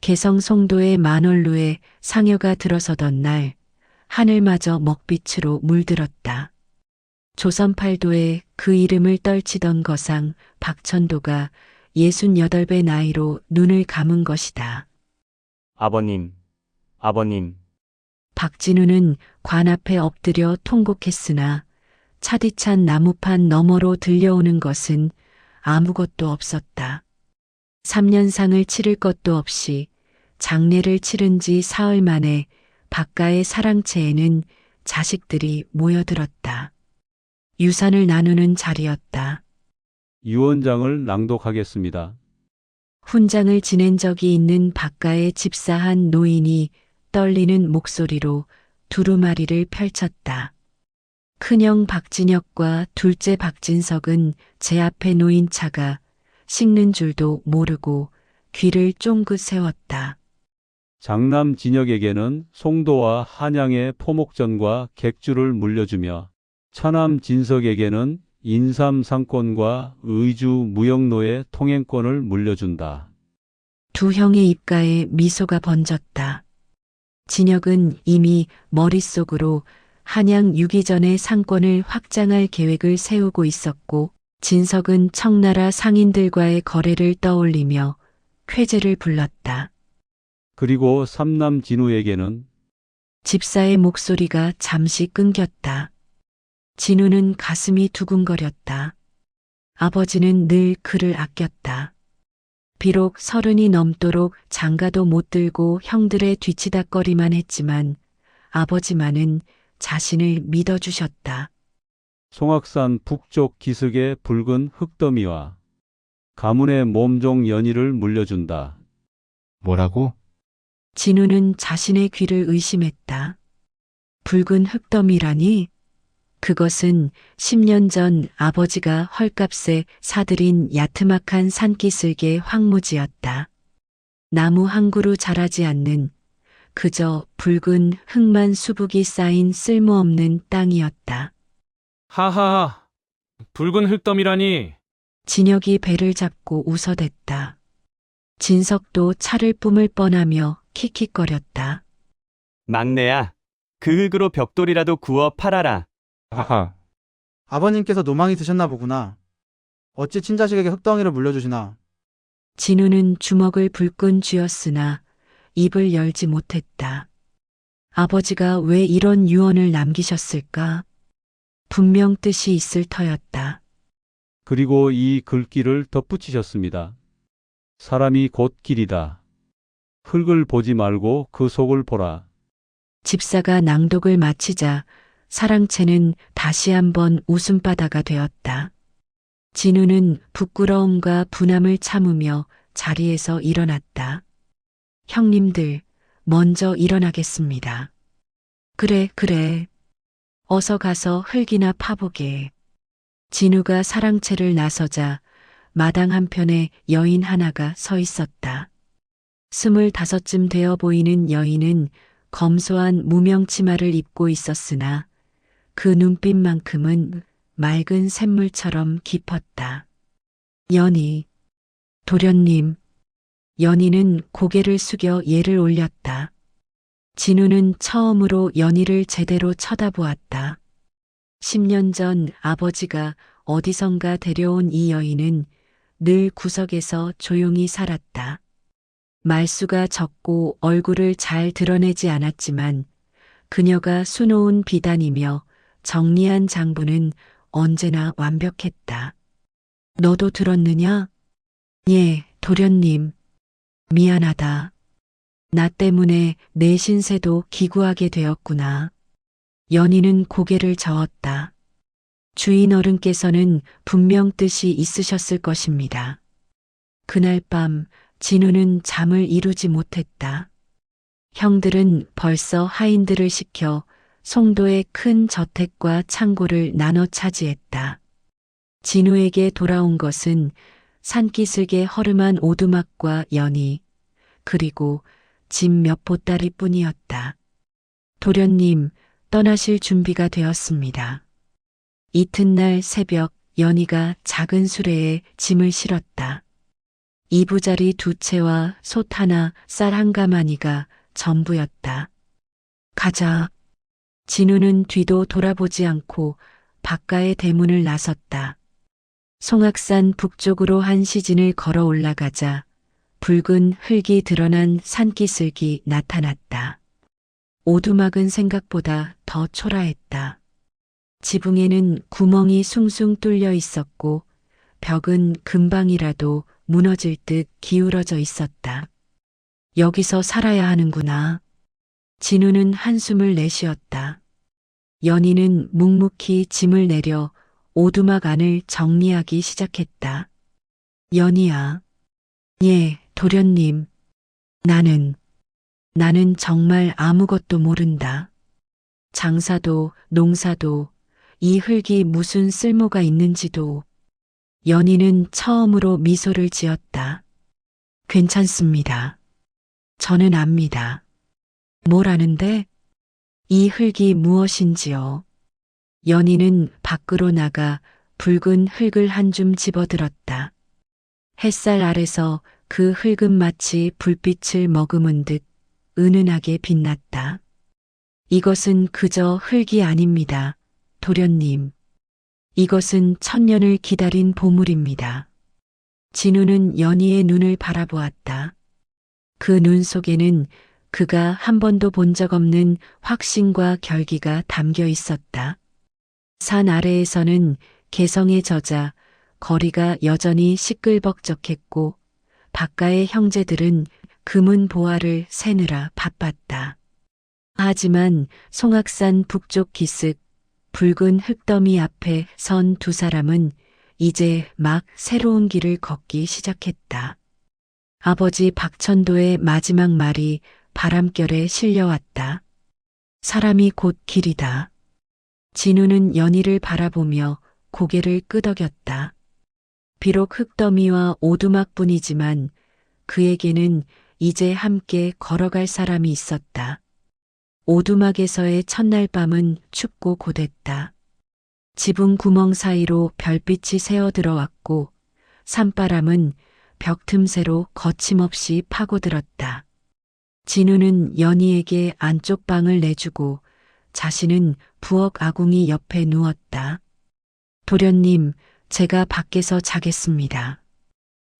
개성 송도의 만월루에 상여가 들어서던 날 하늘마저 먹빛으로 물들었다. 조선팔도에 그 이름을 떨치던 거상 박천도가 68배 나이로 눈을 감은 것이다. 아버님, 아버님. 박진우는 관 앞에 엎드려 통곡했으나 차디찬 나무판 너머로 들려오는 것은 아무것도 없었다. 3년상을 치를 것도 없이 장례를 치른 지 사흘 만에 박가의 사랑채에는 자식들이 모여들었다. 유산을 나누는 자리였다. 유언장을 낭독하겠습니다. 훈장을 지낸 적이 있는 박가의 집사 한 노인이 떨리는 목소리로 두루마리를 펼쳤다. 큰형 박진혁과 둘째 박진석은 제 앞에 놓인 차가 식는 줄도 모르고 귀를 쫑긋 세웠다. 장남 진혁에게는 송도와 한양의 포목전과 객주를 물려주며 차남 진석에게는 인삼 상권과 의주 무역로의 통행권을 물려준다. 두 형의 입가에 미소가 번졌다. 진혁은 이미 머릿속으로 한양 유기전의 상권을 확장할 계획을 세우고 있었고, 진석은 청나라 상인들과의 거래를 떠올리며 쾌재를 불렀다. 그리고 삼남 진우에게는 집사의 목소리가 잠시 끊겼다. 진우는 가슴이 두근거렸다. 아버지는 늘 그를 아꼈다. 비록 30이 넘도록 장가도 못 들고 형들의 뒤치다꺼리만 했지만 아버지만은 자신을 믿어주셨다. 송악산 북쪽 기슭의 붉은 흙더미와 가문의 몸종 연희를 물려준다. 뭐라고? 진우는 자신의 귀를 의심했다. 붉은 흙더미라니? 그것은 10년 전 아버지가 헐값에 사들인 야트막한 산기슭의 황무지였다. 나무 한 그루 자라지 않는 그저 붉은 흙만 수북이 쌓인 쓸모없는 땅이었다. 하하하, 붉은 흙더미라니. 진혁이 배를 잡고 웃어댔다. 진석도 차를 뿜을 뻔하며 킥킥거렸다. 막내야, 그 흙으로 벽돌이라도 구워 팔아라. 하하. 아버님께서 노망이 드셨나 보구나. 어찌 친자식에게 흙덩이를 물려주시나. 진우는 주먹을 불끈 쥐었으나 입을 열지 못했다. 아버지가 왜 이런 유언을 남기셨을까? 분명 뜻이 있을 터였다. 그리고 이 글귀를 덧붙이셨습니다. 사람이 곧 길이다. 흙을 보지 말고 그 속을 보라. 집사가 낭독을 마치자 사랑채는 다시 한번 웃음바다가 되었다. 진우는 부끄러움과 분함을 참으며 자리에서 일어났다. 형님들, 먼저 일어나겠습니다. 그래. 어서 가서 흙이나 파보게. 진우가 사랑채를 나서자 마당 한편에 여인 하나가 서 있었다. 25쯤 되어 보이는 여인은 검소한 무명 치마를 입고 있었으나 그 눈빛만큼은 맑은 샘물처럼 깊었다. 연희, 도련님. 연희는 고개를 숙여 예를 올렸다. 진우는 처음으로 연희를 제대로 쳐다보았다. 10년 전 아버지가 어디선가 데려온 이 여인은 늘 구석에서 조용히 살았다. 말수가 적고 얼굴을 잘 드러내지 않았지만 그녀가 수놓은 비단이며 정리한 장부는 언제나 완벽했다. 너도 들었느냐? 예, 도련님. 미안하다. 나 때문에 내 신세도 기구하게 되었구나. 연희는 고개를 저었다. 주인 어른께서는 분명 뜻이 있으셨을 것입니다. 그날 밤 진우는 잠을 이루지 못했다. 형들은 벌써 하인들을 시켜 송도의 큰 저택과 창고를 나눠 차지했다. 진우에게 돌아온 것은 산기슭의 허름한 오두막과 연희, 그리고 집 몇 보따리 뿐이었다. 도련님, 떠나실 준비가 되었습니다. 이튿날 새벽 연희가 작은 수레에 짐을 실었다. 이부자리 2채와 솥 하나, 쌀 한 가마니가 전부였다. 가자. 진우는 뒤도 돌아보지 않고 바가의 대문을 나섰다. 송악산 북쪽으로 한 시진을 걸어 올라가자 붉은 흙이 드러난 산기슭이 나타났다. 오두막은 생각보다 더 초라했다. 지붕에는 구멍이 숭숭 뚫려 있었고 벽은 금방이라도 무너질 듯 기울어져 있었다. 여기서 살아야 하는구나. 진우는 한숨을 내쉬었다. 연희는 묵묵히 짐을 내려 오두막 안을 정리하기 시작했다. 연희야. 예, 도련님. 나는 정말 아무것도 모른다. 장사도 농사도 이 흙이 무슨 쓸모가 있는지도. 연희는 처음으로 미소를 지었다. 괜찮습니다. 저는 압니다. 뭘 아는데? 이 흙이 무엇인지요? 연희는 밖으로 나가 붉은 흙을 한 줌 집어들었다. 햇살 아래서 그 흙은 마치 불빛을 머금은 듯 은은하게 빛났다. 이것은 그저 흙이 아닙니다. 도련님. 이것은 천년을 기다린 보물입니다. 진우는 연희의 눈을 바라보았다. 그 눈 속에는 그가 한 번도 본 적 없는 확신과 결기가 담겨 있었다. 산 아래에서는 개성에 젖아 거리가 여전히 시끌벅적했고 바가의 형제들은 금은 보화를 세느라 바빴다. 하지만 송악산 북쪽 기슭 붉은 흙더미 앞에 선 두 사람은 이제 막 새로운 길을 걷기 시작했다. 아버지 박천도의 마지막 말이 바람결에 실려왔다. 사람이 곧 길이다. 진우는 연희를 바라보며 고개를 끄덕였다. 비록 흙더미와 오두막뿐이지만 그에게는 이제 함께 걸어갈 사람이 있었다. 오두막에서의 첫날 밤은 춥고 고됐다. 지붕 구멍 사이로 별빛이 새어 들어왔고 산바람은 벽 틈새로 거침없이 파고들었다. 진우는 연희에게 안쪽 방을 내주고 자신은 부엌 아궁이 옆에 누웠다. 도련님, 제가 밖에서 자겠습니다.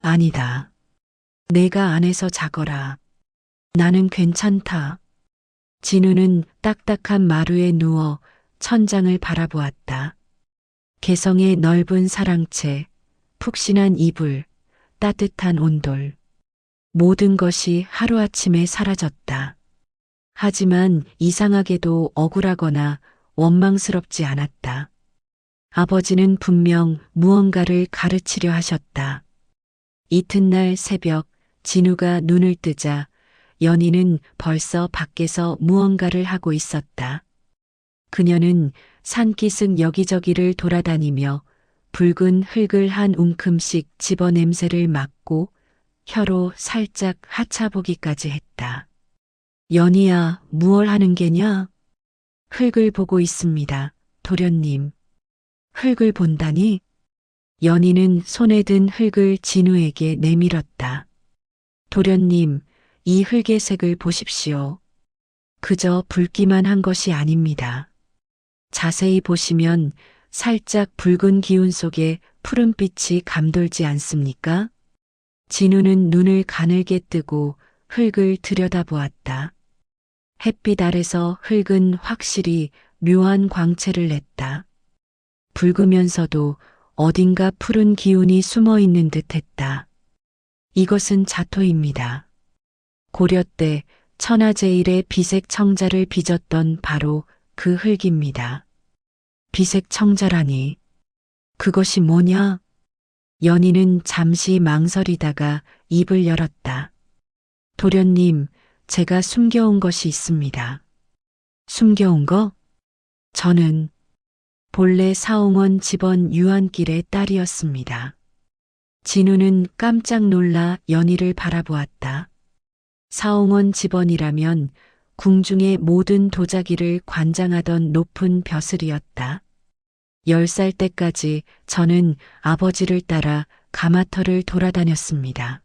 아니다. 내가 안에서 자거라. 나는 괜찮다. 진우는 딱딱한 마루에 누워 천장을 바라보았다. 개성의 넓은 사랑채, 푹신한 이불, 따뜻한 온돌. 모든 것이 하루아침에 사라졌다. 하지만 이상하게도 억울하거나 원망스럽지 않았다. 아버지는 분명 무언가를 가르치려 하셨다. 이튿날 새벽 진우가 눈을 뜨자 연희는 벌써 밖에서 무언가를 하고 있었다. 그녀는 산기슭 여기저기를 돌아다니며 붉은 흙을 한 움큼씩 집어 냄새를 맡고 혀로 살짝 하차보기까지 했다. 연희야, 무얼 하는 게냐? 흙을 보고 있습니다, 도련님. 흙을 본다니? 연희는 손에 든 흙을 진우에게 내밀었다. 도련님, 이 흙의 색을 보십시오. 그저 붉기만 한 것이 아닙니다. 자세히 보시면 살짝 붉은 기운 속에 푸른빛이 감돌지 않습니까? 진우는 눈을 가늘게 뜨고 흙을 들여다보았다. 햇빛 아래서 흙은 확실히 묘한 광채를 냈다. 붉으면서도 어딘가 푸른 기운이 숨어 있는 듯했다. 이것은 자토입니다. 고려 때 천하제일의 비색 청자를 빚었던 바로 그 흙입니다. 비색 청자라니. 그것이 뭐냐? 연희는 잠시 망설이다가 입을 열었다. 도련님, 제가 숨겨온 것이 있습니다. 숨겨온 거? 저는 본래 사홍원 집원 유한길의 딸이었습니다. 진우는 깜짝 놀라 연희를 바라보았다. 사홍원 집원이라면 궁중의 모든 도자기를 관장하던 높은 벼슬이었다. 10살 때까지 저는 아버지를 따라 가마터를 돌아다녔습니다.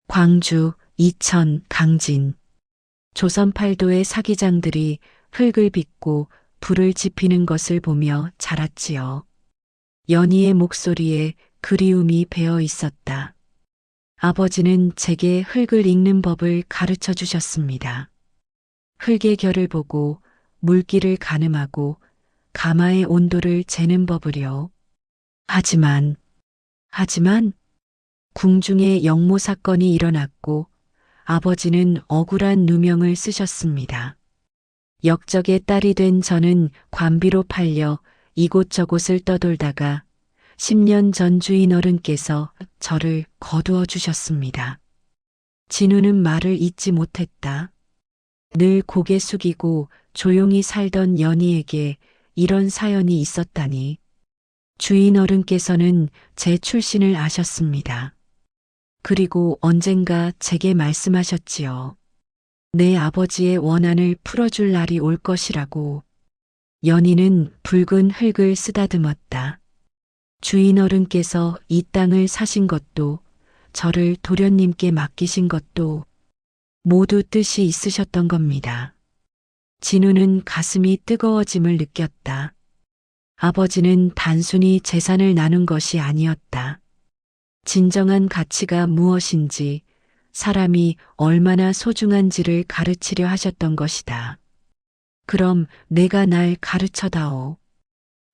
광주, 이천, 강진. 조선 팔도의 사기장들이 흙을 빚고 불을 지피는 것을 보며 자랐지요. 연희의 목소리에 그리움이 배어 있었다. 아버지는 제게 흙을 읽는 법을 가르쳐 주셨습니다. 흙의 결을 보고 물기를 가늠하고 가마의 온도를 재는 법을요. 하지만 궁중에 영모 사건이 일어났고 아버지는 억울한 누명을 쓰셨습니다. 역적의 딸이 된 저는 관비로 팔려 이곳저곳을 떠돌다가 10년 전 주인 어른께서 저를 거두어 주셨습니다. 진우는 말을 잇지 못했다. 늘 고개 숙이고 조용히 살던 연희에게 이런 사연이 있었다니. 주인 어른께서는 제 출신을 아셨습니다. 그리고 언젠가 제게 말씀하셨지요. 내 아버지의 원한을 풀어줄 날이 올 것이라고. 연희는 붉은 흙을 쓰다듬었다. 주인 어른께서 이 땅을 사신 것도 저를 도련님께 맡기신 것도 모두 뜻이 있으셨던 겁니다. 진우는 가슴이 뜨거워짐을 느꼈다. 아버지는 단순히 재산을 나눈 것이 아니었다. 진정한 가치가 무엇인지, 사람이 얼마나 소중한지를 가르치려 하셨던 것이다. 그럼 내가 날 가르쳐다오.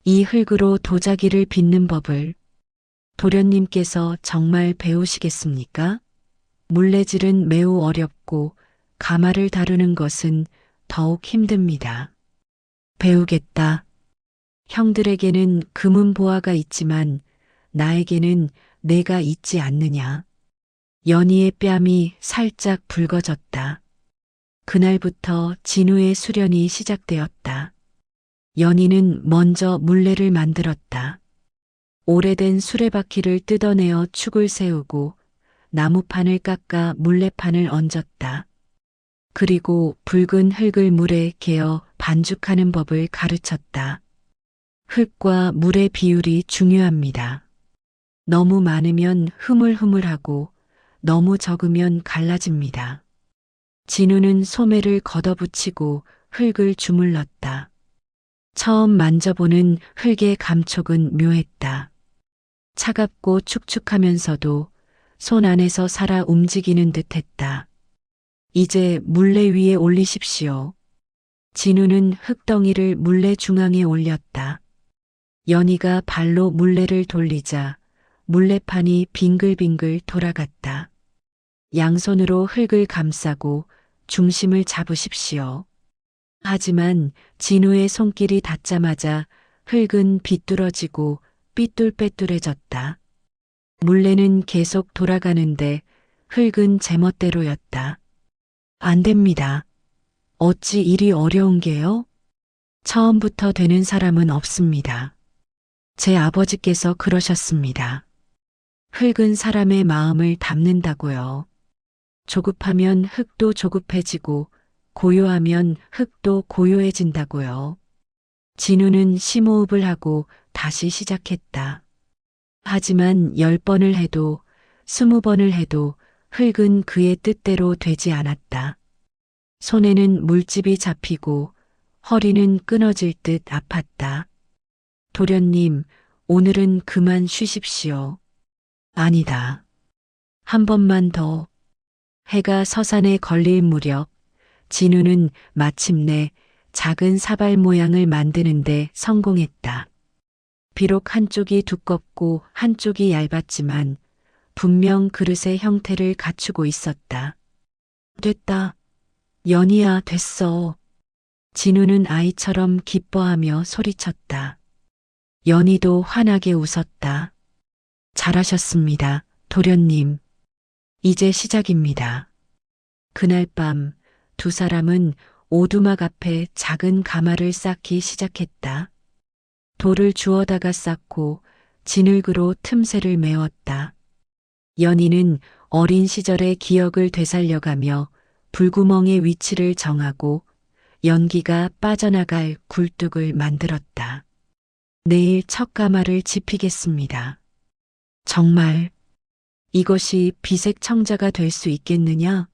이 흙으로 도자기를 빚는 법을 도련님께서 정말 배우시겠습니까? 물레질은 매우 어렵고 가마를 다루는 것은 더욱 힘듭니다. 배우겠다. 형들에게는 금은 보화가 있지만 나에게는 내가 있지 않느냐. 연희의 뺨이 살짝 붉어졌다. 그날부터 진우의 수련이 시작되었다. 연희는 먼저 물레를 만들었다. 오래된 수레바퀴를 뜯어내어 축을 세우고 나무판을 깎아 물레판을 얹었다. 그리고 붉은 흙을 물에 개어 반죽하는 법을 가르쳤다. 흙과 물의 비율이 중요합니다. 너무 많으면 흐물흐물하고 너무 적으면 갈라집니다. 진우는 소매를 걷어붙이고 흙을 주물렀다. 처음 만져보는 흙의 감촉은 묘했다. 차갑고 축축하면서도 손 안에서 살아 움직이는 듯했다. 이제 물레 위에 올리십시오. 진우는 흙덩이를 물레 중앙에 올렸다. 연희가 발로 물레를 돌리자 물레판이 빙글빙글 돌아갔다. 양손으로 흙을 감싸고 중심을 잡으십시오. 하지만 진우의 손길이 닿자마자 흙은 비뚤어지고 삐뚤빼뚤해졌다. 물레는 계속 돌아가는데 흙은 제멋대로였다. 안 됩니다. 어찌 일이 어려운 게요? 처음부터 되는 사람은 없습니다. 제 아버지께서 그러셨습니다. 흙은 사람의 마음을 담는다고요. 조급하면 흙도 조급해지고 고요하면 흙도 고요해진다고요. 진우는 심호흡을 하고 다시 시작했다. 하지만 10번을 해도 20번을 해도 흙은 그의 뜻대로 되지 않았다. 손에는 물집이 잡히고 허리는 끊어질 듯 아팠다. 도련님, 오늘은 그만 쉬십시오. 아니다. 한 번만 더. 해가 서산에 걸릴 무렵 진우는 마침내 작은 사발 모양을 만드는데 성공했다. 비록 한쪽이 두껍고 한쪽이 얇았지만 분명 그릇의 형태를 갖추고 있었다. 됐다. 연희야, 됐어. 진우는 아이처럼 기뻐하며 소리쳤다. 연희도 환하게 웃었다. 잘하셨습니다, 도련님. 이제 시작입니다. 그날 밤 두 사람은 오두막 앞에 작은 가마를 쌓기 시작했다. 돌을 주워다가 쌓고 진흙으로 틈새를 메웠다. 연희는 어린 시절의 기억을 되살려가며 불구멍의 위치를 정하고 연기가 빠져나갈 굴뚝을 만들었다. 내일 첫 가마를 짚이겠습니다. 정말 이것이 비색 청자가 될 수 있겠느냐?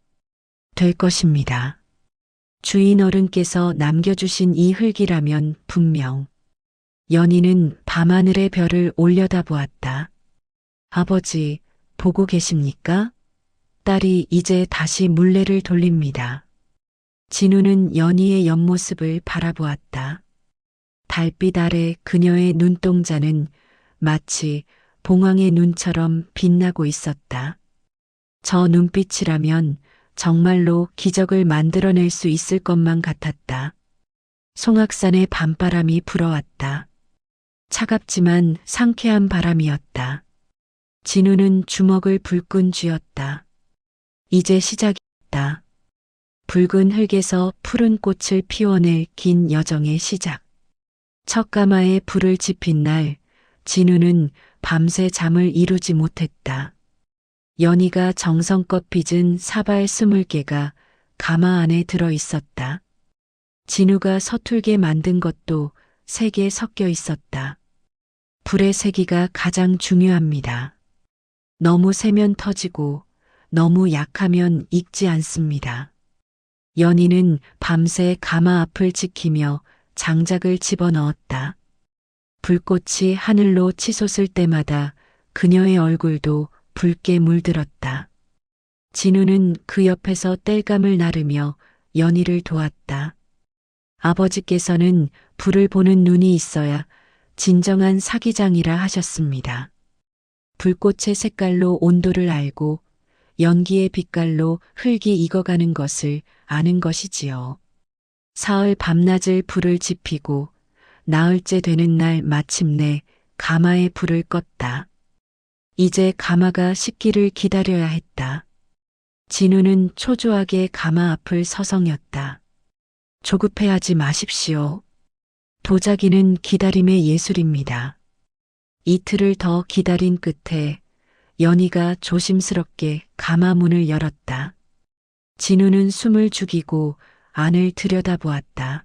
될 것입니다. 주인 어른께서 남겨주신 이 흙이라면 분명. 연희는 밤하늘의 별을 올려다보았다. 아버지, 보고 계십니까? 딸이 이제 다시 물레를 돌립니다. 진우는 연희의 옆모습을 바라보았다. 달빛 아래 그녀의 눈동자는 마치 봉황의 눈처럼 빛나고 있었다. 저 눈빛이라면 정말로 기적을 만들어낼 수 있을 것만 같았다. 송악산의 밤바람이 불어왔다. 차갑지만 상쾌한 바람이었다. 진우는 주먹을 불끈 쥐었다. 이제 시작이었다. 붉은 흙에서 푸른 꽃을 피워낼 긴 여정의 시작. 첫 가마에 불을 지핀 날, 진우는 밤새 잠을 이루지 못했다. 연희가 정성껏 빚은 사발 20개가 가마 안에 들어 있었다. 진우가 서툴게 만든 것도 3개 섞여 있었다. 불의 세기가 가장 중요합니다. 너무 세면 터지고 너무 약하면 익지 않습니다. 연희는 밤새 가마 앞을 지키며 장작을 집어넣었다. 불꽃이 하늘로 치솟을 때마다 그녀의 얼굴도 붉게 물들었다. 진우는 그 옆에서 땔감을 나르며 연희를 도왔다. 아버지께서는 불을 보는 눈이 있어야 진정한 사기장이라 하셨습니다. 불꽃의 색깔로 온도를 알고 연기의 빛깔로 흙이 익어가는 것을 아는 것이지요. 사흘 밤낮을 불을 지피고 나흘째 되는 날 마침내 가마에 불을 껐다. 이제 가마가 식기를 기다려야 했다. 진우는 초조하게 가마 앞을 서성였다. 조급해하지 마십시오. 도자기는 기다림의 예술입니다. 이틀을 더 기다린 끝에 연희가 조심스럽게 가마 문을 열었다. 진우는 숨을 죽이고 안을 들여다보았다.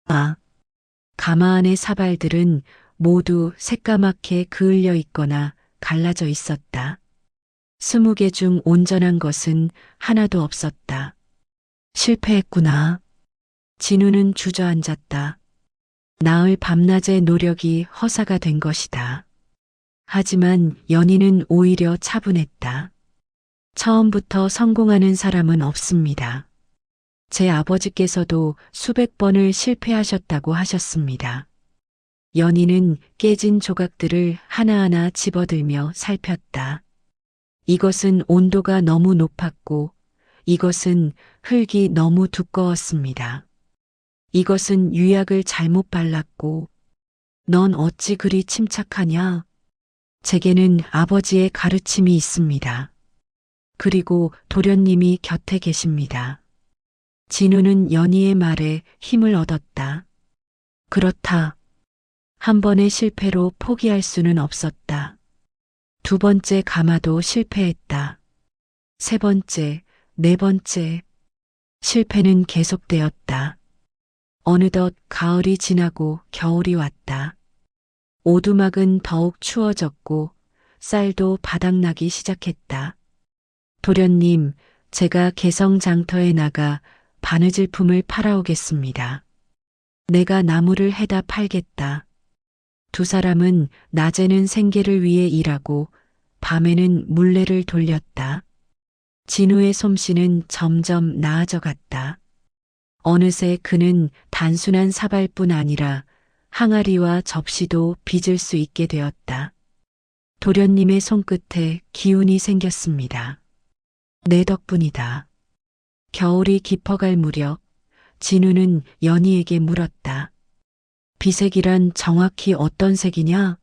아, 가마 안의 사발들은 모두 새까맣게 그을려 있거나 갈라져 있었다. 20개 중 온전한 것은 하나도 없었다. 실패했구나. 진우는 주저앉았다. 나흘 밤낮의 노력이 허사가 된 것이다. 하지만 연희는 오히려 차분했다. 처음부터 성공하는 사람은 없습니다. 제 아버지께서도 수백 번을 실패하셨다고 하셨습니다. 연희는 깨진 조각들을 하나하나 집어들며 살폈다. 이것은 온도가 너무 높았고, 이것은 흙이 너무 두꺼웠습니다. 이것은 유약을 잘못 발랐고, 넌 어찌 그리 침착하냐? 제게는 아버지의 가르침이 있습니다. 그리고 도련님이 곁에 계십니다. 진우는 연희의 말에 힘을 얻었다. 그렇다. 한 번의 실패로 포기할 수는 없었다. 2번째 가마도 실패했다. 3번째, 4번째. 실패는 계속되었다. 어느덧 가을이 지나고 겨울이 왔다. 오두막은 더욱 추워졌고 쌀도 바닥나기 시작했다. 도련님, 제가 개성장터에 나가 바느질품을 팔아오겠습니다. 내가 나무를 해다 팔겠다. 2 사람은 낮에는 생계를 위해 일하고 밤에는 물레를 돌렸다. 진우의 솜씨는 점점 나아져 갔다. 어느새 그는 단순한 사발뿐 아니라 항아리와 접시도 빚을 수 있게 되었다. 도련님의 손끝에 기운이 생겼습니다. 내 덕분이다. 겨울이 깊어갈 무렵 진우는 연희에게 물었다. 비색이란 정확히 어떤 색이냐?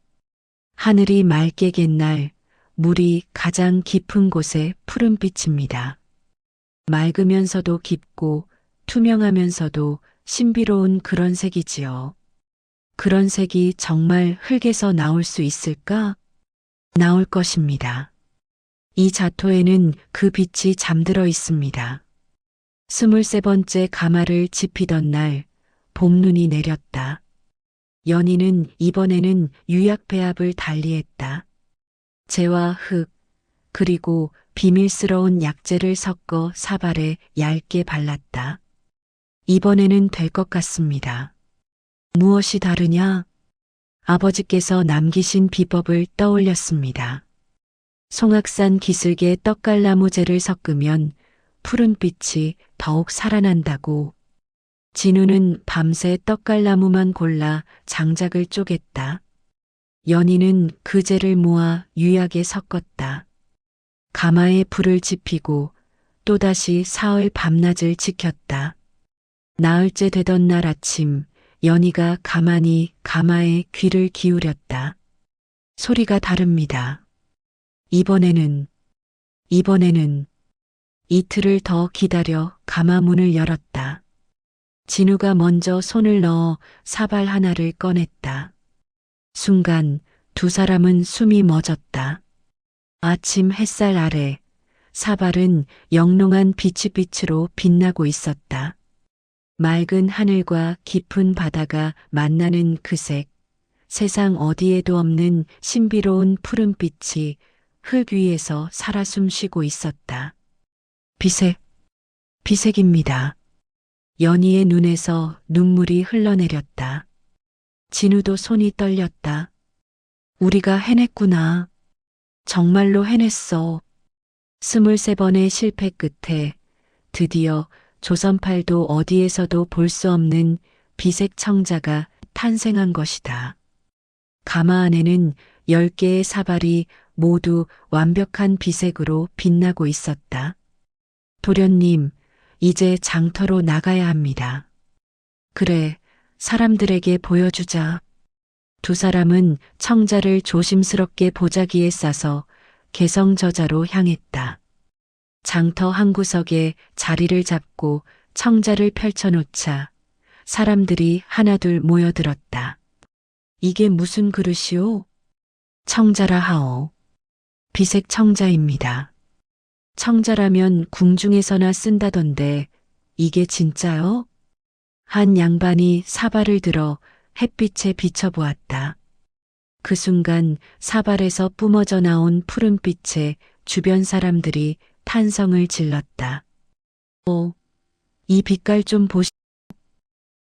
하늘이 맑게 갠 날 물이 가장 깊은 곳에 푸른빛입니다. 맑으면서도 깊고 투명하면서도 신비로운 그런 색이지요. 그런 색이 정말 흙에서 나올 수 있을까? 나올 것입니다. 이 자토에는 그 빛이 잠들어 있습니다. 23번째 가마를 지피던 날 봄눈이 내렸다. 연희는 이번에는 유약 배합을 달리했다. 재와 흙, 그리고 비밀스러운 약재를 섞어 사발에 얇게 발랐다. 이번에는 될 것 같습니다. 무엇이 다르냐? 아버지께서 남기신 비법을 떠올렸습니다. 송악산 기슭에 떡갈나무재를 섞으면 푸른빛이 더욱 살아난다고. 진우는 밤새 떡갈나무만 골라 장작을 쪼갰다. 연희는 그 재를 모아 유약에 섞었다. 가마에 불을 지피고 또다시 사흘 밤낮을 지켰다. 나흘째 되던 날 아침, 연희가 가만히 가마에 귀를 기울였다. 소리가 다릅니다. 이번에는 이틀을 더 기다려 가마 문을 열었다. 진우가 먼저 손을 넣어 사발 하나를 꺼냈다. 순간 두 사람은 숨이 멎었다. 아침 햇살 아래 사발은 영롱한 빛으로 빛나고 있었다. 맑은 하늘과 깊은 바다가 만나는 그 색, 세상 어디에도 없는 신비로운 푸른빛이 흙 위에서 살아 숨쉬고 있었다. 비색입니다. 연희의 눈에서 눈물이 흘러내렸다. 진우도 손이 떨렸다. 우리가 해냈구나. 정말로 해냈어. 23번의 실패 끝에 드디어 조선팔도 어디에서도 볼 수 없는 비색 청자가 탄생한 것이다. 가마 안에는 10개의 사발이 모두 완벽한 비색으로 빛나고 있었다. 도련님, 이제 장터로 나가야 합니다. 그래, 사람들에게 보여주자. 두 사람은 청자를 조심스럽게 보자기에 싸서 개성저자로 향했다. 장터 한 구석에 자리를 잡고 청자를 펼쳐놓자 사람들이 하나둘 모여들었다. 이게 무슨 그릇이오? 청자라 하오. 비색 청자입니다. 청자라면 궁중에서나 쓴다던데 이게 진짜요? 한 양반이 사발을 들어 햇빛에 비춰보았다. 그 순간 사발에서 뿜어져 나온 푸른빛에 주변 사람들이 탄성을 질렀다. 이 빛깔 좀 보시오.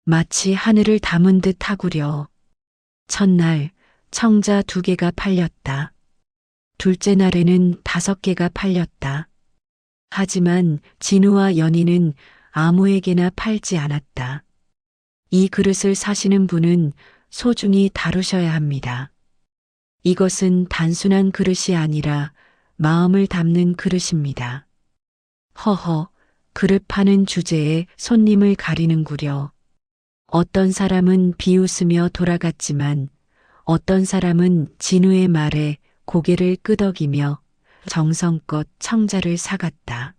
마치 하늘을 담은 듯 하구려. 첫날 청자 2개가 팔렸다. 둘째 날에는 5개가 팔렸다. 하지만 진우와 연희는 아무에게나 팔지 않았다. 이 그릇을 사시는 분은 소중히 다루셔야 합니다. 이것은 단순한 그릇이 아니라 마음을 담는 그릇입니다. 허허, 그릇 파는 주제에 손님을 가리는구려. 어떤 사람은 비웃으며 돌아갔지만 어떤 사람은 진우의 말에 고개를 끄덕이며 정성껏 청자를 사갔다.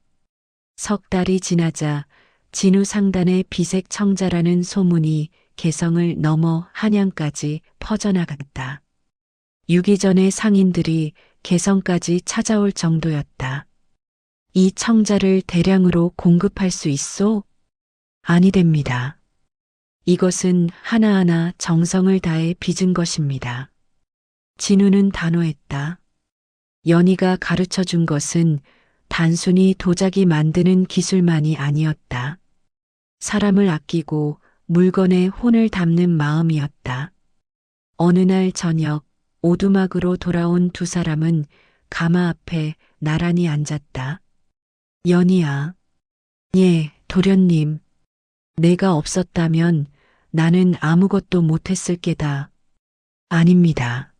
석 달이 지나자 진우 상단의 비색 청자라는 소문이 개성을 넘어 한양까지 퍼져나갔다. 유기전의 상인들이 개성까지 찾아올 정도였다. 이 청자를 대량으로 공급할 수 있소? 아니 됩니다. 이것은 하나하나 정성을 다해 빚은 것입니다. 진우는 단호했다. 연희가 가르쳐 준 것은 단순히 도자기 만드는 기술만이 아니었다. 사람을 아끼고 물건에 혼을 담는 마음이었다. 어느 날 저녁 오두막으로 돌아온 두 사람은 가마 앞에 나란히 앉았다. 연희야. 예, 도련님. 내가 없었다면 나는 아무것도 못했을 게다. 아닙니다.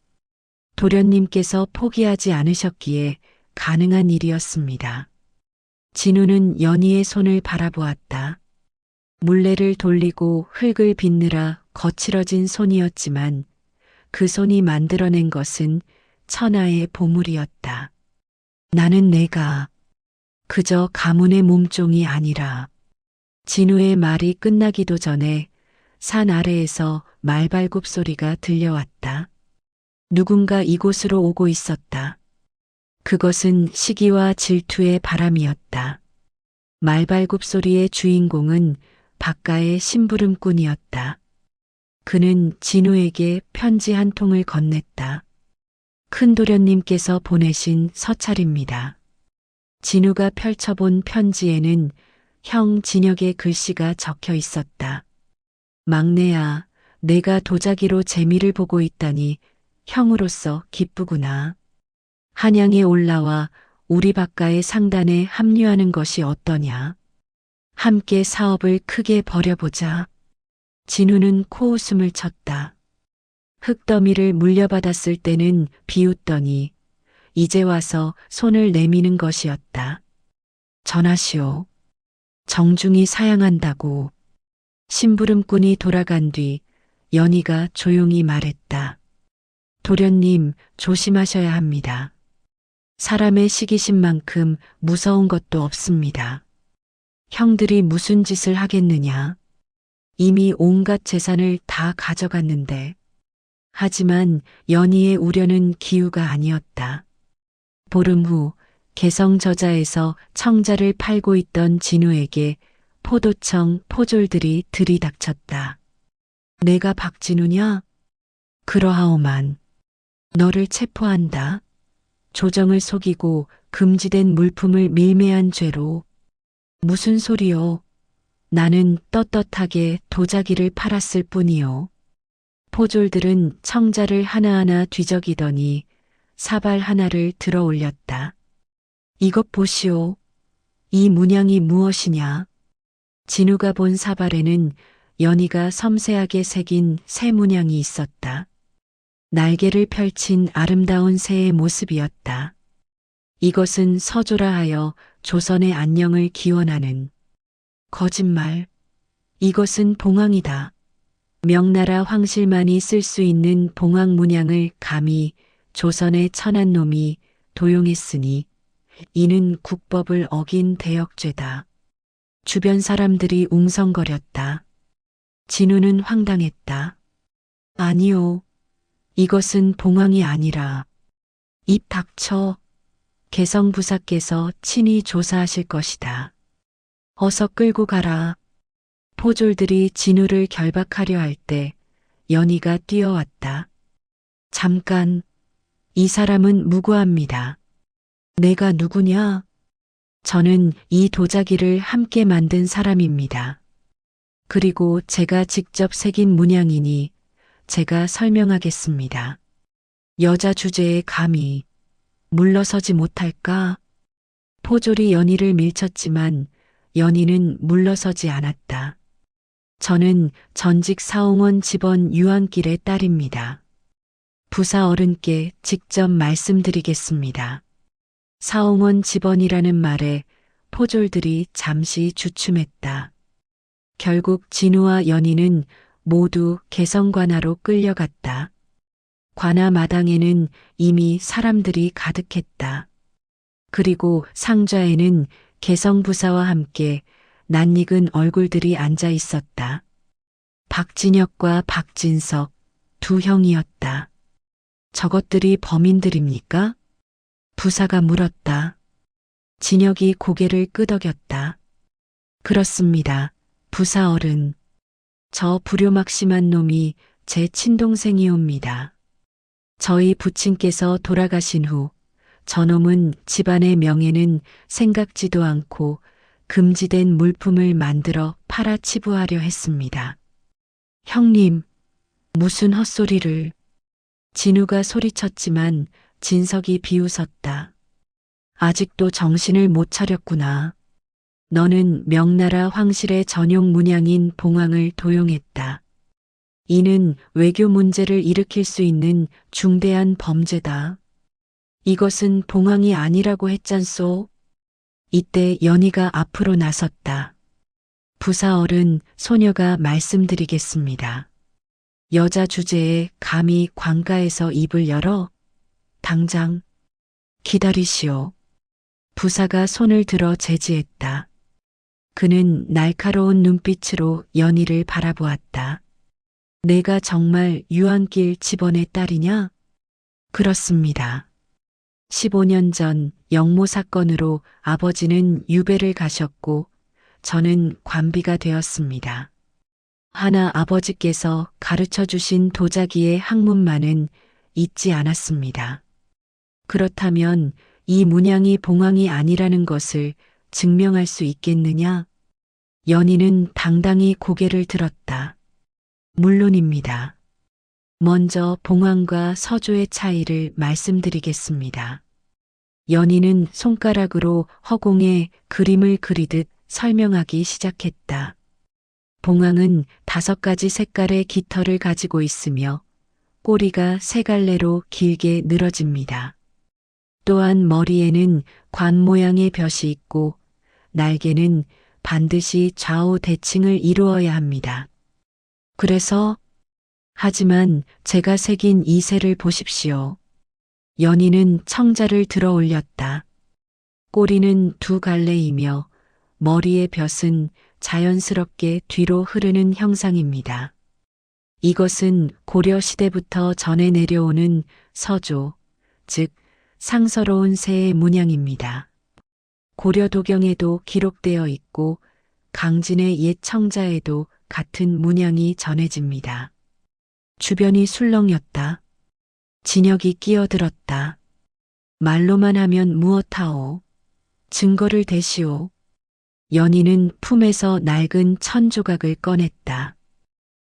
도련님께서 포기하지 않으셨기에 가능한 일이었습니다. 진우는 연희의 손을 바라보았다. 물레를 돌리고 흙을 빚느라 거칠어진 손이었지만 그 손이 만들어낸 것은 천하의 보물이었다. 나는 내가 그저 가문의 몸종이 아니라. 진우의 말이 끝나기도 전에 산 아래에서 말발굽 소리가 들려왔다. 누군가 이곳으로 오고 있었다. 그것은 시기와 질투의 바람이었다. 말발굽 소리의 주인공은 박가의 심부름꾼이었다. 그는 진우에게 편지 한 통을 건넸다. 큰 도련님께서 보내신 서찰입니다. 진우가 펼쳐본 편지에는 형 진혁의 글씨가 적혀 있었다. 막내야, 내가 도자기로 재미를 보고 있다니 형으로서 기쁘구나. 한양에 올라와 우리 박가의 상단에 합류하는 것이 어떠냐? 함께 사업을 크게 벌여보자. 진우는 코웃음을 쳤다. 흙더미를 물려받았을 때는 비웃더니 이제 와서 손을 내미는 것이었다. 전하시오. 정중히 사양한다고. 심부름꾼이 돌아간 뒤 연희가 조용히 말했다. 도련님, 조심하셔야 합니다. 사람의 시기심만큼 무서운 것도 없습니다. 형들이 무슨 짓을 하겠느냐? 이미 온갖 재산을 다 가져갔는데. 하지만 연희의 우려는 기우가 아니었다. 보름 후 개성저자에서 청자를 팔고 있던 진우에게 포도청 포졸들이 들이닥쳤다. 내가 박진우냐? 그러하오만. 너를 체포한다. 조정을 속이고 금지된 물품을 밀매한 죄로. 무슨 소리요? 나는 떳떳하게 도자기를 팔았을 뿐이요. 포졸들은 청자를 하나하나 뒤적이더니 사발 하나를 들어 올렸다. 이것 보시오. 이 문양이 무엇이냐? 진우가 본 사발에는 연희가 섬세하게 새긴 새 문양이 있었다. 날개를 펼친 아름다운 새의 모습이었다. 이것은 서조라 하여 조선의 안녕을 기원하는. 거짓말. 이것은 봉황이다. 명나라 황실만이 쓸 수 있는 봉황 문양을 감히 조선의 천한 놈이 도용했으니 이는 국법을 어긴 대역죄다. 주변 사람들이 웅성거렸다. 진우는 황당했다. 아니요. 이것은 봉황이 아니라. 입 닥쳐. 개성부사께서 친히 조사하실 것이다. 어서 끌고 가라. 포졸들이 진우를 결박하려 할 때 연희가 뛰어왔다. 잠깐. 이 사람은 무고합니다. 내가 누구냐? 저는 이 도자기를 함께 만든 사람입니다. 그리고 제가 직접 새긴 문양이니 제가 설명하겠습니다. 여자 주제에 감히 물러서지 못할까? 포졸이 연희를 밀쳤지만 연희는 물러서지 않았다. 저는 전직 사홍원 집원 유한길의 딸입니다. 부사 어른께 직접 말씀드리겠습니다. 사홍원 집원이라는 말에 포졸들이 잠시 주춤했다. 결국 진우와 연희는 모두 개성관하로 끌려갔다. 관아 마당에는 이미 사람들이 가득했다. 그리고 상좌에는 개성부사와 함께 낯익은 얼굴들이 앉아 있었다. 박진혁과 박진석, 두 형이었다. 저것들이 범인들입니까? 부사가 물었다. 진혁이 고개를 끄덕였다. 그렇습니다. 부사 어른. 저 불효막심한 놈이 제 친동생이옵니다. 저희 부친께서 돌아가신 후 저놈은 집안의 명예는 생각지도 않고 금지된 물품을 만들어 팔아치부하려 했습니다. 형님, 무슨 헛소리를. 진우가 소리쳤지만 진석이 비웃었다. 아직도 정신을 못 차렸구나. 너는 명나라 황실의 전용 문양인 봉황을 도용했다. 이는 외교 문제를 일으킬 수 있는 중대한 범죄다. 이것은 봉황이 아니라고 했잖소. 이때 연희가 앞으로 나섰다. 부사 어른, 소녀가 말씀드리겠습니다. 여자 주제에 감히 관가에서 입을 열어? 당장 기다리시오. 부사가 손을 들어 제지했다. 그는 날카로운 눈빛으로 연희를 바라보았다. 내가 정말 유한길 집원의 딸이냐? 그렇습니다. 15년 전 영모 사건으로 아버지는 유배를 가셨고 저는 관비가 되었습니다. 하나 아버지께서 가르쳐 주신 도자기의 학문만은 잊지 않았습니다. 그렇다면 이 문양이 봉황이 아니라는 것을 증명할 수 있겠느냐? 연희는 당당히 고개를 들었다. 물론입니다. 먼저 봉황과 서조의 차이를 말씀드리겠습니다. 연희는 손가락으로 허공에 그림을 그리듯 설명하기 시작했다. 봉황은 5가지 색깔의 깃털을 가지고 있으며 꼬리가 3갈래로 길게 늘어집니다. 또한 머리에는 관 모양의 벼이 있고 날개는 반드시 좌우 대칭을 이루어야 합니다. 그래서 하지만 제가 새긴 이 새를 보십시오. 연희는 청자를 들어 올렸다. 꼬리는 2갈래이며 머리의 벼은 자연스럽게 뒤로 흐르는 형상입니다. 이것은 고려 시대부터 전해 내려오는 서조, 즉 상서로운 새의 문양입니다. 고려 도경에도 기록되어 있고 강진의 옛 청자에도 같은 문양이 전해집니다. 주변이 술렁였다. 진혁이 끼어들었다. 말로만 하면 무엇하오? 증거를 대시오. 연희는 품에서 낡은 천조각을 꺼냈다.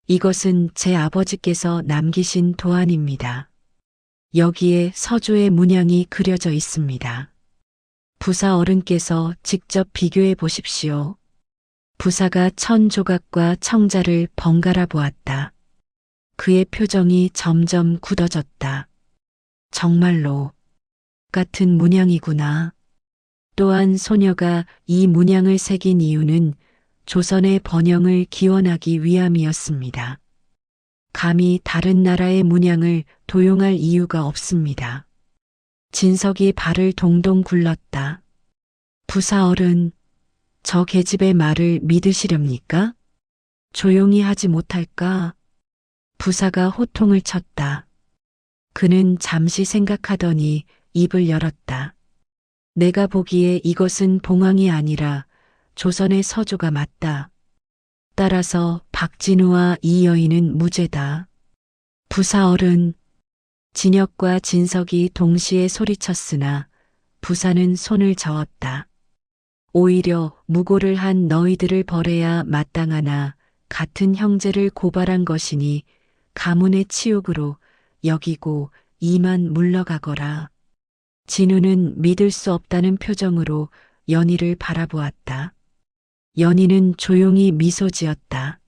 이것은 제 아버지께서 남기신 도안입니다. 여기에 서조의 문양이 그려져 있습니다. 부사 어른께서 직접 비교해 보십시오. 부사가 천조각과 청자를 번갈아 보았다. 그의 표정이 점점 굳어졌다. 정말로 같은 문양이구나. 또한 소녀가 이 문양을 새긴 이유는 조선의 번영을 기원하기 위함이었습니다. 감히 다른 나라의 문양을 도용할 이유가 없습니다. 진석이 발을 동동 굴렀다. 부사 어른, 저 계집의 말을 믿으시렵니까? 조용히 하지 못할까? 부사가 호통을 쳤다. 그는 잠시 생각하더니 입을 열었다. 내가 보기에 이것은 봉황이 아니라 조선의 서조가 맞다. 따라서 박진우와 이 여인은 무죄다. 부사 어른, 진혁과 진석이 동시에 소리쳤으나 부사는 손을 저었다. 오히려 무고를 한 너희들을 벌해야 마땅하나 같은 형제를 고발한 것이니 가문의 치욕으로 여기고 이만 물러가거라. 진우는 믿을 수 없다는 표정으로 연희를 바라보았다. 연희는 조용히 미소 지었다.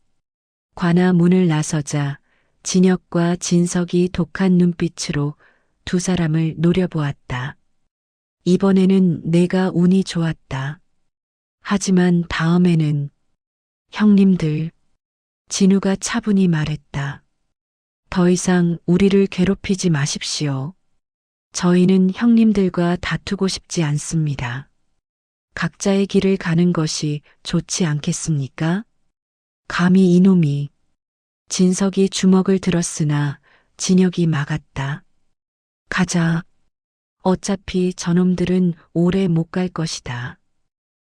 관아 문을 나서자 진혁과 진석이 독한 눈빛으로 2사람을 노려보았다. 이번에는 내가 운이 좋았다. 하지만 다음에는 형님들, 진우가 차분히 말했다. 더 이상 우리를 괴롭히지 마십시오. 저희는 형님들과 다투고 싶지 않습니다. 각자의 길을 가는 것이 좋지 않겠습니까? 감히 이놈이. 진석이 주먹을 들었으나 진혁이 막았다. 가자. 어차피 저놈들은 오래 못 갈 것이다.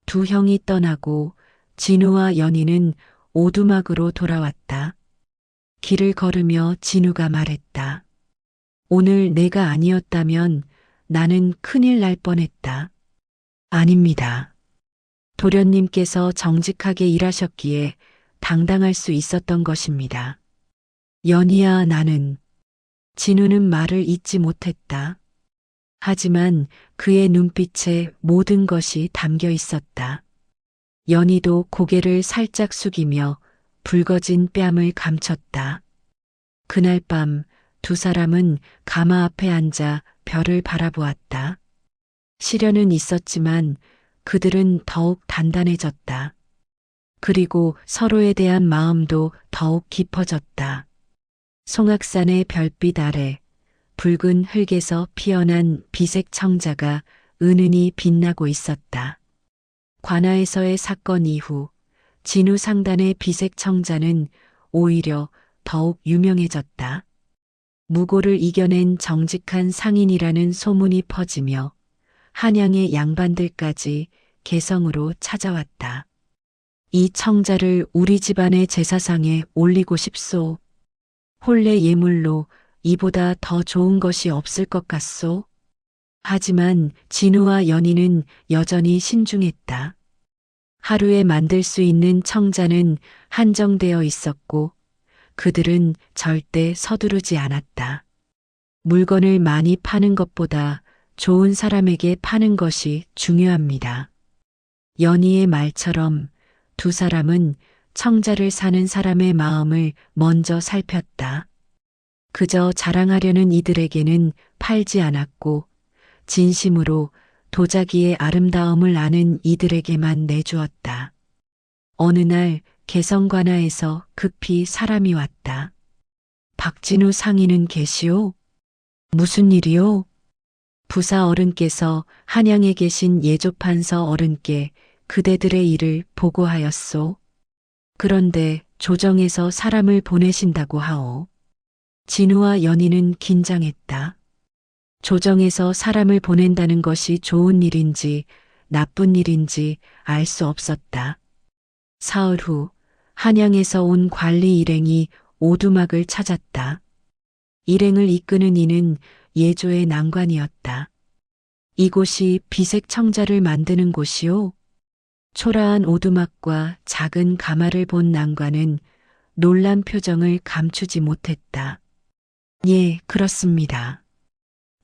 2 형이 떠나고 진우와 연희는 오두막으로 돌아왔다. 길을 걸으며 진우가 말했다. 오늘 내가 아니었다면 나는 큰일 날 뻔했다. 아닙니다. 도련님께서 정직하게 일하셨기에 당당할 수 있었던 것입니다. 연희야, 나는. 진우는 말을 잇지 못했다. 하지만 그의 눈빛에 모든 것이 담겨 있었다. 연희도 고개를 살짝 숙이며 붉어진 뺨을 감췄다. 그날 밤 2사람은 가마 앞에 앉아 별을 바라보았다. 시련은 있었지만 그들은 더욱 단단해졌다. 그리고 서로에 대한 마음도 더욱 깊어졌다. 송악산의 별빛 아래 붉은 흙에서 피어난 비색 청자가 은은히 빛나고 있었다. 관아에서의 사건 이후 진우 상단의 비색 청자는 오히려 더욱 유명해졌다. 무고를 이겨낸 정직한 상인이라는 소문이 퍼지며 한양의 양반들까지 개성으로 찾아왔다. 이 청자를 우리 집안의 제사상에 올리고 싶소. 혼례 예물로 이보다 더 좋은 것이 없을 것 같소. 하지만 진우와 연희는 여전히 신중했다. 하루에 만들 수 있는 청자는 한정되어 있었고 그들은 절대 서두르지 않았다. 물건을 많이 파는 것보다 좋은 사람에게 파는 것이 중요합니다. 연희의 말처럼 두 사람은 청자를 사는 사람의 마음을 먼저 살폈다. 그저 자랑하려는 이들에게는 팔지 않았고 진심으로 도자기의 아름다움을 아는 이들에게만 내주었다. 어느 날 개성관아에서 급히 사람이 왔다. 박진우 상인은 계시오? 무슨 일이오? 부사 어른께서 한양에 계신 예조판서 어른께 그대들의 일을 보고하였소. 그런데 조정에서 사람을 보내신다고 하오. 진우와 연희는 긴장했다. 조정에서 사람을 보낸다는 것이 좋은 일인지 나쁜 일인지 알 수 없었다. 사흘 후 한양에서 온 관리 일행이 오두막을 찾았다. 일행을 이끄는 이는 예조의 난관이었다. 이곳이 비색 청자를 만드는 곳이오? 초라한 오두막과 작은 가마를 본 난관은 놀란 표정을 감추지 못했다. 예, 그렇습니다.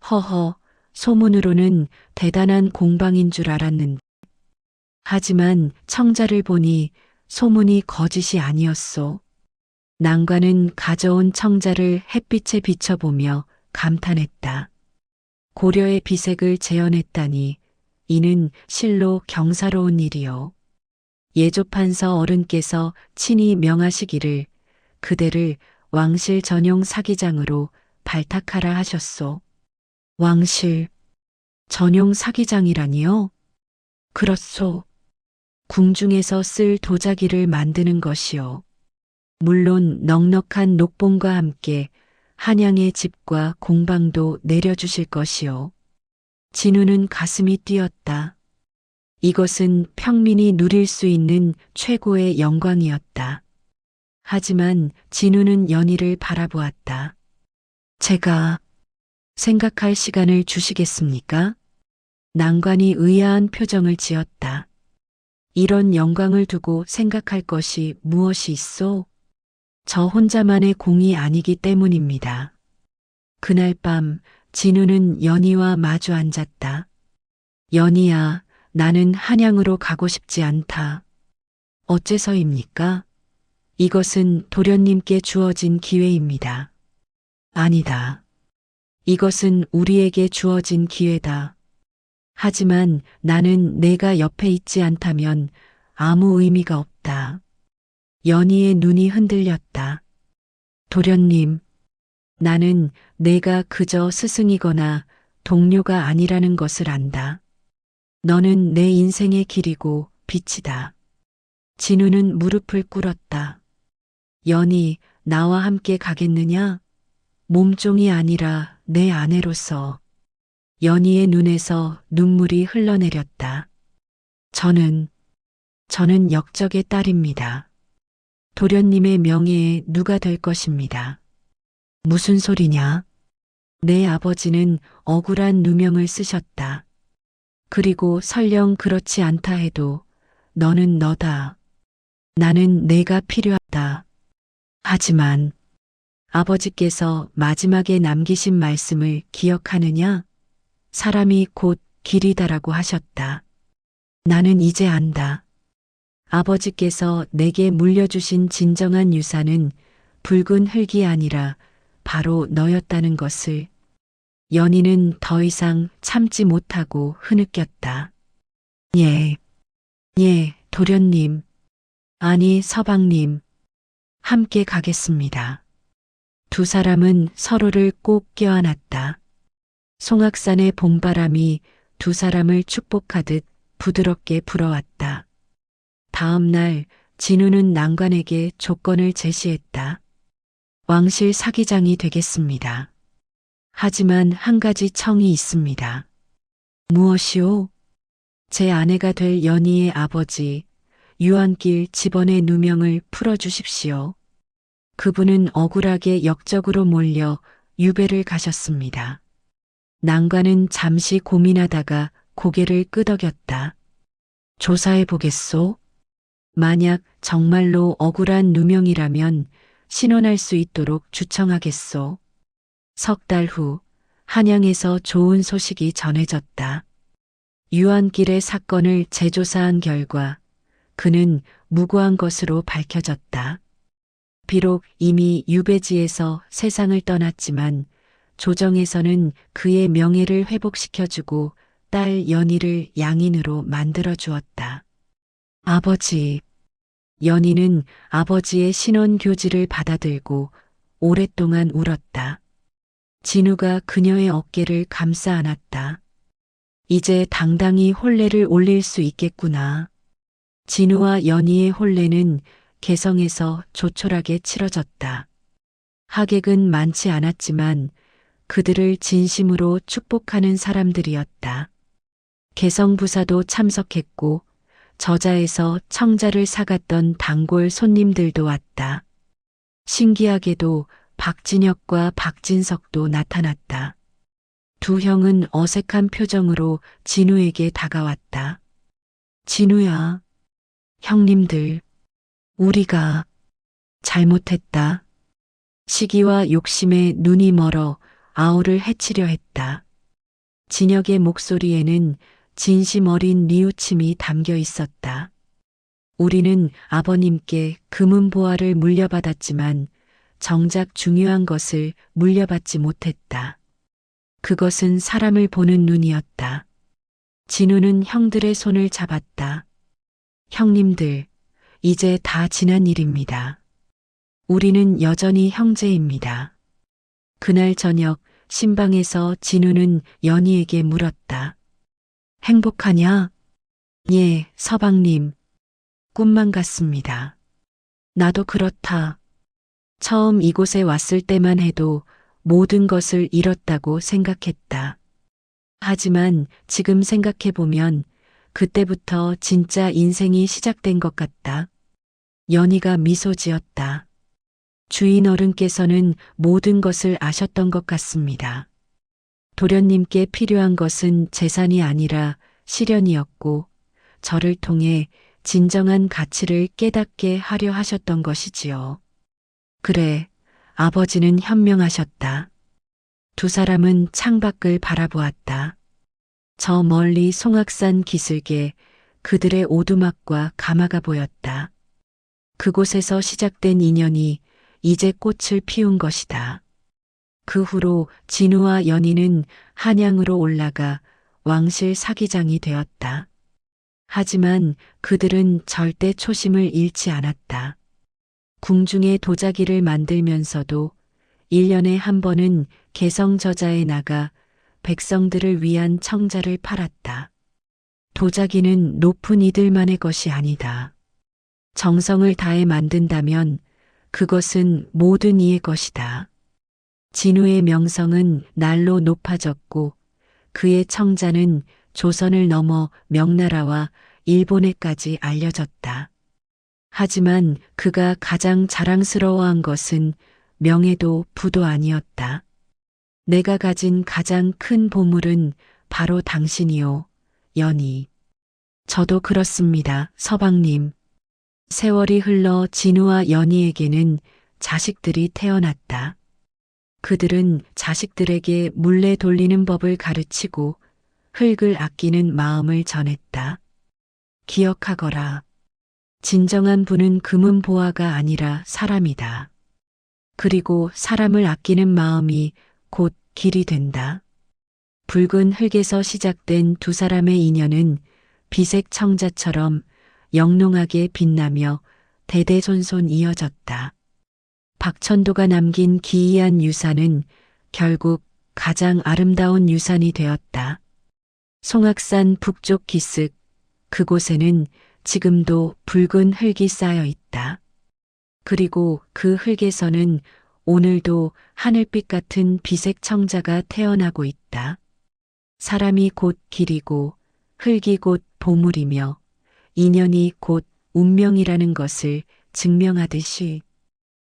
허허, 소문으로는 대단한 공방인 줄 알았는데. 하지만 청자를 보니 소문이 거짓이 아니었소. 난관은 가져온 청자를 햇빛에 비춰보며 감탄했다. 고려의 비색을 재현했다니 이는 실로 경사로운 일이요. 예조판서 어른께서 친히 명하시기를 그대를 왕실 전용 사기장으로 발탁하라 하셨소. 왕실 전용 사기장이라니요? 그렇소. 궁중에서 쓸 도자기를 만드는 것이요. 물론 넉넉한 녹봉과 함께 한양의 집과 공방도 내려주실 것이요. 진우는 가슴이 뛰었다. 이것은 평민이 누릴 수 있는 최고의 영광이었다. 하지만 진우는 연희를 바라보았다. 제가 생각할 시간을 주시겠습니까? 난관이 의아한 표정을 지었다. 이런 영광을 두고 생각할 것이 무엇이 있소? 저 혼자만의 공이 아니기 때문입니다. 그날 밤 진우는 연희와 마주 앉았다. 연희야, 나는 한양으로 가고 싶지 않다. 어째서입니까? 이것은 도련님께 주어진 기회입니다. 아니다. 이것은 우리에게 주어진 기회다. 하지만 나는 내가 옆에 있지 않다면 아무 의미가 없다. 연희의 눈이 흔들렸다. 도련님, 나는 내가 그저 스승이거나 동료가 아니라는 것을 안다. 너는 내 인생의 길이고 빛이다. 진우는 무릎을 꿇었다. 연희, 나와 함께 가겠느냐? 몸종이 아니라 내 아내로서. 연희의 눈에서 눈물이 흘러내렸다. 저는 역적의 딸입니다. 도련님의 명예에 누가 될 것입니다. 무슨 소리냐? 내 아버지는 억울한 누명을 쓰셨다. 그리고 설령 그렇지 않다 해도 너는 너다. 나는 내가 필요하다. 하지만 아버지께서 마지막에 남기신 말씀을 기억하느냐? 사람이 곧 길이다라고 하셨다. 나는 이제 안다. 아버지께서 내게 물려주신 진정한 유산은 붉은 흙이 아니라 바로 너였다는 것을. 연희는 더 이상 참지 못하고 흐느꼈다. 예, 도련님. 아니, 서방님. 함께 가겠습니다. 두 사람은 서로를 꼭 껴안았다. 송악산의 봄바람이 두 사람을 축복하듯 부드럽게 불어왔다. 다음 날 진우는 난관에게 조건을 제시했다. 왕실 사기장이 되겠습니다. 하지만 한 가지 청이 있습니다. 무엇이오? 제 아내가 될 연희의 아버지 유한길 집원의 누명을 풀어주십시오. 그분은 억울하게 역적으로 몰려 유배를 가셨습니다. 난관은 잠시 고민하다가 고개를 끄덕였다. 조사해 보겠소? 만약 정말로 억울한 누명이라면 신원할 수 있도록 주청하겠소. 석 달 후 한양에서 좋은 소식이 전해졌다. 유한길의 사건을 재조사한 결과 그는 무고한 것으로 밝혀졌다. 비록 이미 유배지에서 세상을 떠났지만 조정에서는 그의 명예를 회복시켜주고 딸 연희를 양인으로 만들어 주었다. 아버지. 연희는 아버지의 신원 교지를 받아들고 오랫동안 울었다. 진우가 그녀의 어깨를 감싸 안았다. 이제 당당히 혼례를 올릴 수 있겠구나. 진우와 연희의 혼례는 개성에서 조촐하게 치러졌다. 하객은 많지 않았지만 그들을 진심으로 축복하는 사람들이었다. 개성부사도 참석했고 저자에서 청자를 사갔던 단골 손님들도 왔다. 신기하게도 박진혁과 박진석도 나타났다. 두 형은 어색한 표정으로 진우에게 다가왔다. 진우야, 형님들, 우리가 잘못했다. 시기와 욕심에 눈이 멀어 아우를 해치려 했다. 진혁의 목소리에는 진심 어린 뉘우침이 담겨 있었다. 우리는 아버님께 금은보화를 물려받았지만 정작 중요한 것을 물려받지 못했다. 그것은 사람을 보는 눈이었다. 진우는 형들의 손을 잡았다. 형님들, 이제 다 지난 일입니다. 우리는 여전히 형제입니다. 그날 저녁 신방에서 진우는 연희에게 물었다. 행복하냐? 예, 서방님. 꿈만 같습니다. 나도 그렇다. 처음 이곳에 왔을 때만 해도 모든 것을 잃었다고 생각했다. 하지만 지금 생각해보면 그때부터 진짜 인생이 시작된 것 같다. 연희가 미소 지었다. 주인 어른께서는 모든 것을 아셨던 것 같습니다. 도련님께 필요한 것은 재산이 아니라 시련이었고 저를 통해 진정한 가치를 깨닫게 하려 하셨던 것이지요. 그래, 아버지는 현명하셨다. 두 사람은 창밖을 바라보았다. 저 멀리 송악산 기슭에 그들의 오두막과 가마가 보였다. 그곳에서 시작된 인연이 이제 꽃을 피운 것이다. 그 후로 진우와 연희는 한양으로 올라가 왕실 사기장이 되었다. 하지만 그들은 절대 초심을 잃지 않았다. 궁중에 도자기를 만들면서도 1년에 한 번은 개성저자에 나가 백성들을 위한 청자를 팔았다. 도자기는 높은 이들만의 것이 아니다. 정성을 다해 만든다면 그것은 모든 이의 것이다. 진우의 명성은 날로 높아졌고 그의 청자는 조선을 넘어 명나라와 일본에까지 알려졌다. 하지만 그가 가장 자랑스러워한 것은 명예도 부도 아니었다. 내가 가진 가장 큰 보물은 바로 당신이요, 연희. 저도 그렇습니다, 서방님. 세월이 흘러 진우와 연희에게는 자식들이 태어났다. 그들은 자식들에게 물레 돌리는 법을 가르치고 흙을 아끼는 마음을 전했다. 기억하거라. 진정한 부는 금은보화가 아니라 사람이다. 그리고 사람을 아끼는 마음이 곧 길이 된다. 붉은 흙에서 시작된 두 사람의 인연은 비색 청자처럼 영롱하게 빛나며 대대손손 이어졌다. 박천도가 남긴 기이한 유산은 결국 가장 아름다운 유산이 되었다. 송악산 북쪽 기슭, 그곳에는 지금도 붉은 흙이 쌓여 있다. 그리고 그 흙에서는 오늘도 하늘빛 같은 비색 청자가 태어나고 있다. 사람이 곧 길이고 흙이 곧 보물이며 인연이 곧 운명이라는 것을 증명하듯이